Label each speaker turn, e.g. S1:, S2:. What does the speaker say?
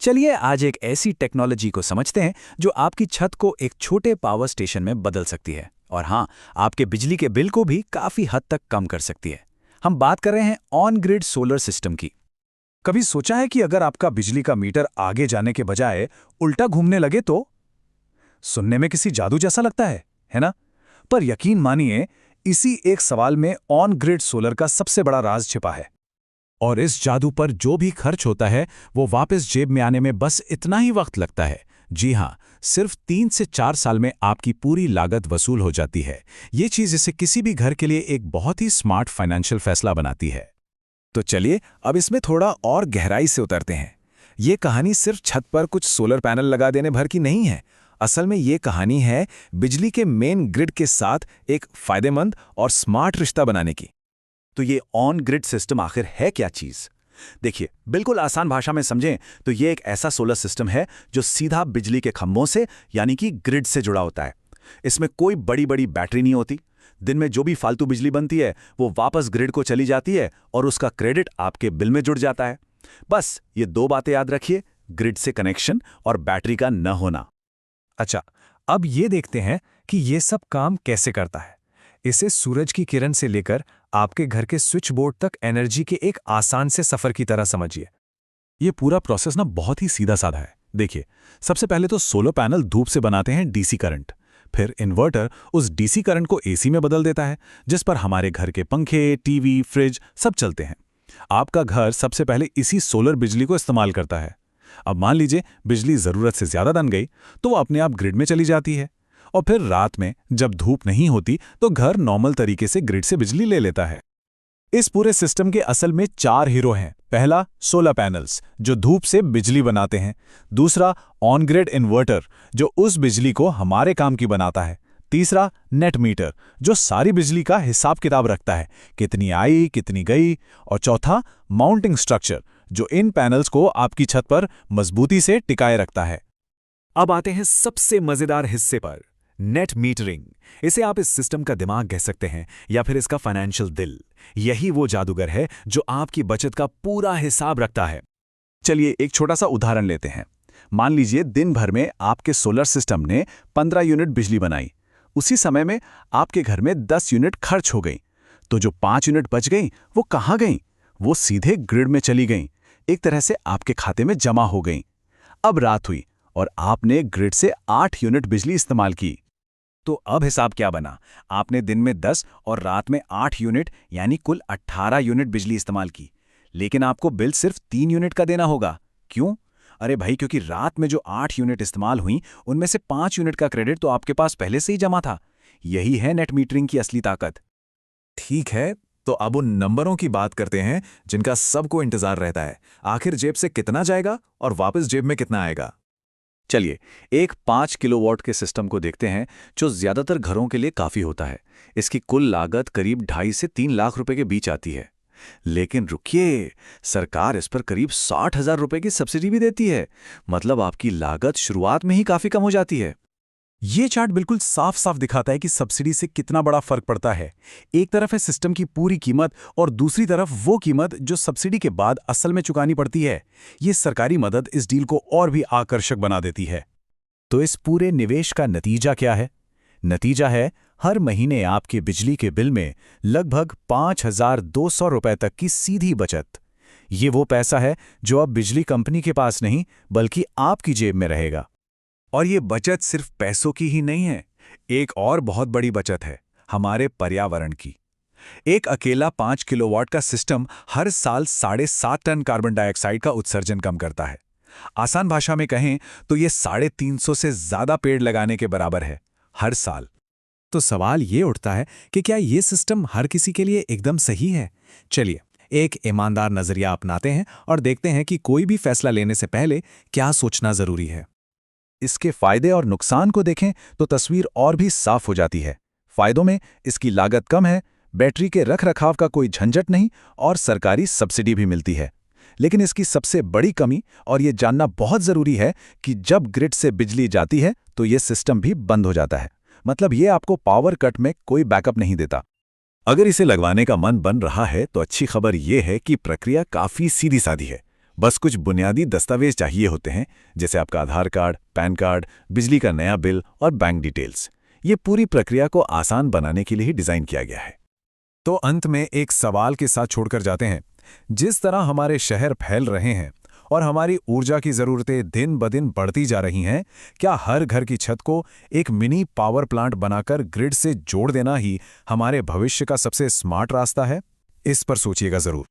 S1: चलिए आज एक ऐसी टेक्नोलॉजी को समझते हैं जो आपकी छत को एक छोटे पावर स्टेशन में बदल सकती है और हाँ, आपके बिजली के बिल को भी काफी हद तक कम कर सकती है। हम बात कर रहे हैं ऑन ग्रिड सोलर सिस्टम की।
S2: कभी सोचा है कि अगर आपका बिजली का मीटर आगे जाने के बजाय उल्टा घूमने लगे तो? सुनने में किसी जादू जैसा लगता है ना? पर यकीन मानिए, इसी एक सवाल में ऑन ग्रिड सोलर का सबसे बड़ा राज छिपा है। और इस जादू पर जो भी खर्च होता है वो वापस जेब में आने में बस इतना ही वक्त लगता है। जी हाँ, सिर्फ 3 से 4 साल में आपकी पूरी लागत वसूल हो जाती है। ये चीज़ इसे किसी भी घर के लिए एक बहुत ही स्मार्ट फाइनेंशियल फैसला बनाती है। तो चलिए अब इसमें थोड़ा और गहराई से उतरते हैं। ये कहानी सिर्फ छत पर कुछ सोलर पैनल लगा देने भर की नहीं है। असल में ये कहानी है बिजली के मेन ग्रिड के साथ एक फायदेमंद और स्मार्ट रिश्ता बनाने की।
S1: तो ये ऑन ग्रिड सिस्टम आखिर है क्या चीज़? देखिए, बिल्कुल आसान भाषा में समझें तो ये एक ऐसा सोलर सिस्टम है जो सीधा बिजली के खंभों से यानी कि ग्रिड से जुड़ा होता है। इसमें कोई बड़ी बड़ी बैटरी नहीं होती। दिन में जो भी फालतू बिजली बनती है वो वापस ग्रिड को चली जाती है और उसका क्रेडिट आपके बिल में जुड़ जाता है। बस ये 2 बातें याद रखिए, ग्रिड से कनेक्शन और बैटरी का न होना।
S2: अच्छा, अब ये देखते हैं कि ये सब काम कैसे करता है। इसे सूरज की किरण से लेकर आपके घर के स्विच बोर्ड तक एनर्जी के एक आसान से सफर की तरह समझिए। ये पूरा प्रोसेस बहुत ही सीधा साधा है। देखिए, सबसे पहले तो सोलर पैनल धूप से बनाते हैं डीसी करंट। फिर इन्वर्टर उस डीसी करंट को एसी में बदल देता है, जिस पर हमारे घर के पंखे, टीवी, फ्रिज सब चलते हैं। आपका घर सबसे पहले इसी सोलर बिजली को इस्तेमाल करता है। अब मान लीजिए बिजली जरूरत से ज्यादा बन गई तो वो अपने आप ग्रिड में चली जाती है और फिर रात में जब धूप नहीं होती तो घर नॉर्मल तरीके से ग्रिड से बिजली ले लेता है। इस पूरे सिस्टम के असल में 4 हीरो हैं। पहला, सोलर पैनल्स जो धूप से बिजली बनाते हैं। दूसरा, ऑन ग्रिड इन्वर्टर जो उस बिजली को हमारे काम की बनाता है। तीसरा, नेट मीटर जो सारी बिजली का हिसाब किताब रखता है, कितनी आई कितनी गई। और चौथा, माउंटिंग स्ट्रक्चर जो इन पैनल्स को आपकी छत पर मजबूती से टिकाए रखता है। अब आते हैं सबसे मजेदार हिस्से पर, नेट मीटरिंग। इसे आप इस सिस्टम का दिमाग कह सकते हैं या फिर इसका फाइनेंशियल दिल। यही वो जादूगर है जो आपकी बचत का पूरा हिसाब रखता है। चलिए एक छोटा सा उदाहरण लेते हैं। मान लीजिए दिन भर में आपके सोलर सिस्टम ने 15 यूनिट बिजली बनाई। उसी समय में आपके घर में 10 यूनिट खर्च हो गई। तो जो 5 यूनिट बच गई वो कहाँ गई? वो सीधे ग्रिड में चली गई, एक तरह से आपके खाते में जमा हो गई। अब रात हुई और आपने ग्रिड से 8 यूनिट बिजली इस्तेमाल की। तो अब हिसाब क्या बना? आपने दिन में 10 और रात में 8 यूनिट यानी कुल 18 यूनिट बिजली इस्तेमाल की। लेकिन आपको बिल सिर्फ 3 यूनिट का देना होगा। क्यों? अरे भाई, क्योंकि रात में जो 8 यूनिट इस्तेमाल हुई उनमें से 5 यूनिट का क्रेडिट तो आपके पास पहले से ही जमा था। यही है नेट मीटरिंग की असली ताकत। ठीक है, तो अब उन नंबरों की बात करते हैं जिनका सबको इंतजार रहता है। आखिर जेब से कितना जाएगा और वापस जेब में कितना आएगा?
S1: चलिए एक 5 किलोवाट के सिस्टम को देखते हैं जो ज्यादातर घरों के लिए काफी होता है। इसकी कुल लागत करीब 2.5 से 3 लाख रुपए के बीच आती है। लेकिन रुकिए, सरकार इस पर करीब 60,000 रुपए की सब्सिडी भी देती है। मतलब आपकी लागत शुरुआत में ही काफी कम हो जाती है।
S2: ये चार्ट बिल्कुल साफ साफ दिखाता है कि सब्सिडी से कितना बड़ा फर्क पड़ता है। एक तरफ है सिस्टम की पूरी कीमत और दूसरी तरफ वो कीमत जो सब्सिडी के बाद असल में चुकानी पड़ती है। ये सरकारी मदद इस डील को और भी आकर्षक बना देती है। तो इस पूरे निवेश का नतीजा क्या है? नतीजा है हर महीने आपके बिजली के बिल में लगभग 5,200 रुपए तक की सीधी बचत। ये वो पैसा है जो अब बिजली कंपनी के पास नहीं बल्कि आपकी जेब में रहेगा। और ये बचत सिर्फ पैसों की ही नहीं है, एक और बहुत बड़ी बचत है हमारे पर्यावरण की। एक अकेला 5 किलोवाट का सिस्टम हर साल 7.5 टन कार्बन डाइऑक्साइड का उत्सर्जन कम करता है। आसान भाषा में कहें तो ये 350 से ज्यादा पेड़ लगाने के बराबर है हर साल। तो सवाल ये उठता है कि क्या ये सिस्टम हर किसी के लिए एकदम सही है? चलिए एक ईमानदार नजरिया अपनाते हैं और देखते हैं कि कोई भी फैसला लेने से पहले क्या सोचना जरूरी है। इसके फायदे और नुकसान को देखें तो तस्वीर और भी साफ हो जाती है। फायदों में इसकी लागत कम है, बैटरी के रखरखाव का कोई झंझट नहीं और सरकारी सब्सिडी भी मिलती है। लेकिन इसकी सबसे बड़ी कमी, और ये जानना बहुत जरूरी है, कि जब ग्रिड से बिजली जाती है तो ये सिस्टम भी बंद हो जाता है। मतलब ये आपको पावर कट में कोई बैकअप नहीं देता। अगर इसे लगवाने का मन बन रहा है तो अच्छी खबर ये है कि प्रक्रिया काफी सीधी सादी है।
S1: बस कुछ बुनियादी दस्तावेज चाहिए होते हैं, जैसे आपका आधार कार्ड, पैन कार्ड, बिजली का नया बिल और बैंक डिटेल्स। ये पूरी प्रक्रिया को आसान बनाने के लिए ही डिज़ाइन किया गया है।
S2: तो अंत में एक सवाल के साथ छोड़कर जाते हैं। जिस तरह हमारे शहर फैल रहे हैं और हमारी ऊर्जा की ज़रूरतें दिन ब दिन बढ़ती जा रही हैं, क्या हर घर की छत को एक मिनी पावर प्लांट बनाकर ग्रिड से जोड़ देना ही हमारे भविष्य का सबसे स्मार्ट रास्ता है? इस पर सोचिएगा ज़रूर।